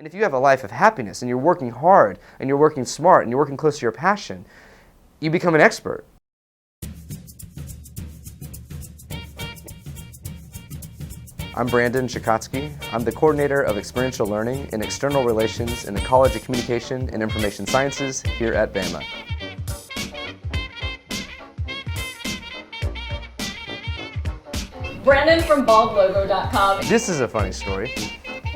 And if you have a life of happiness and you're working hard and you're working smart and you're working close to your passion, you become an expert. I'm Brandon Chicotsky. I'm the coordinator of experiential learning and external relations in the College of Communication and Information Sciences here at Bama. Brandon from baldlogo.com. This is a funny story.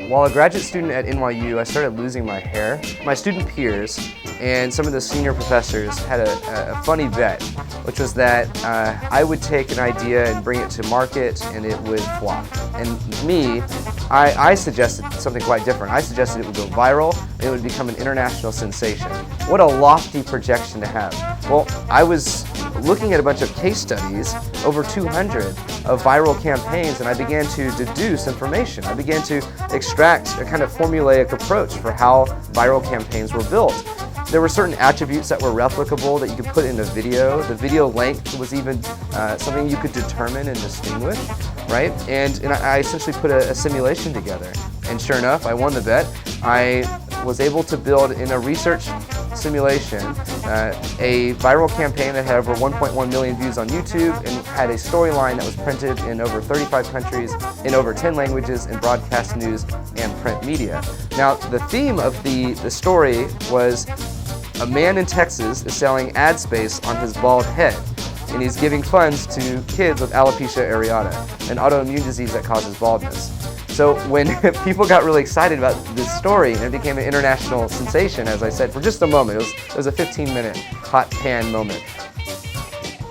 While a graduate student at NYU, I started losing my hair. My student peers and some of the senior professors had a funny bet, which was that I would take an idea and bring it to market and it would flop. And me, I suggested something quite different. I suggested it would go viral and it would become an international sensation. What a lofty projection to have. Well, I was looking at a bunch of case studies, over 200 of viral campaigns, and I began to deduce information. I began to extract a kind of formulaic approach for how viral campaigns were built. There were certain attributes that were replicable that you could put in a video. The video length was even something you could determine and distinguish, right? And I essentially put a simulation together. And sure enough, I won the bet. I was able to build in a research simulation a viral campaign that had over 1.1 million views on YouTube and had a storyline that was printed in over 35 countries, in over 10 languages, in broadcast news and print media. Now, the theme of the story was a man in Texas is selling ad space on his bald head, and he's giving funds to kids with alopecia areata, an autoimmune disease that causes baldness. So when people got really excited about this story and it became an international sensation, as I said, for just a moment, it was a 15-minute hot pan moment.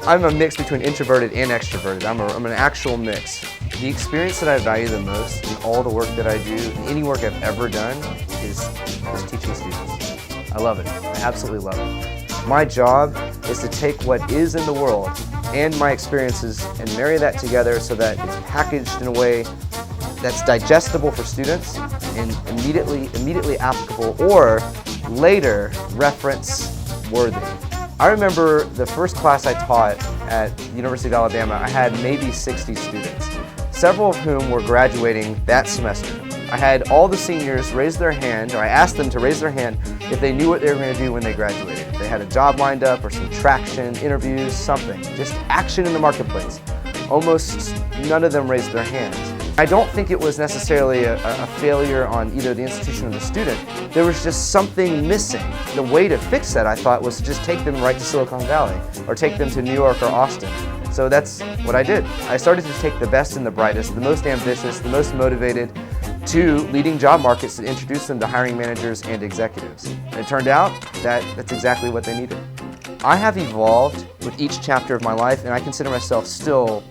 I'm a mix between introverted and extroverted. I'm an actual mix. The experience that I value the most in all the work that I do, in any work I've ever done, is teaching students. I love it. I absolutely love it. My job is to take what is in the world and my experiences and marry that together so that it's packaged in a way that's digestible for students and immediately applicable or later reference worthy. I remember the first class I taught at the University of Alabama, I had maybe 60 students, several of whom were graduating that semester. I had all the seniors raise their hand, or I asked them to raise their hand if they knew what they were going to do when they graduated. If they had a job lined up or some traction, interviews, something, just action in the marketplace. Almost none of them raised their hands. I don't think it was necessarily a failure on either the institution or the student. There was just something missing. The way to fix that, I thought, was to just take them right to Silicon Valley or take them to New York or Austin. So that's what I did. I started to take the best and the brightest, the most ambitious, the most motivated to leading job markets to introduce them to hiring managers and executives. And it turned out that that's exactly what they needed. I have evolved with each chapter of my life, and I consider myself still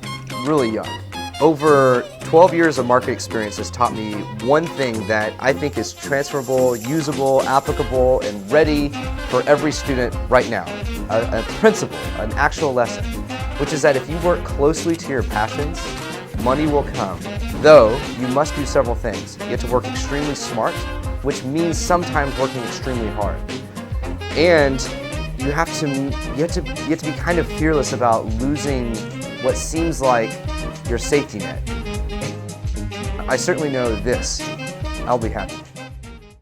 really young. Over 12 years of market experience has taught me one thing that I think is transferable, usable, applicable, and ready for every student right now. A principle, an actual lesson, which is that if you work closely to your passions, money will come. Though, you must do several things. You have to work extremely smart, which means sometimes working extremely hard. And you have to be kind of fearless about losing what seems like your safety net. I certainly know this: I'll be happy.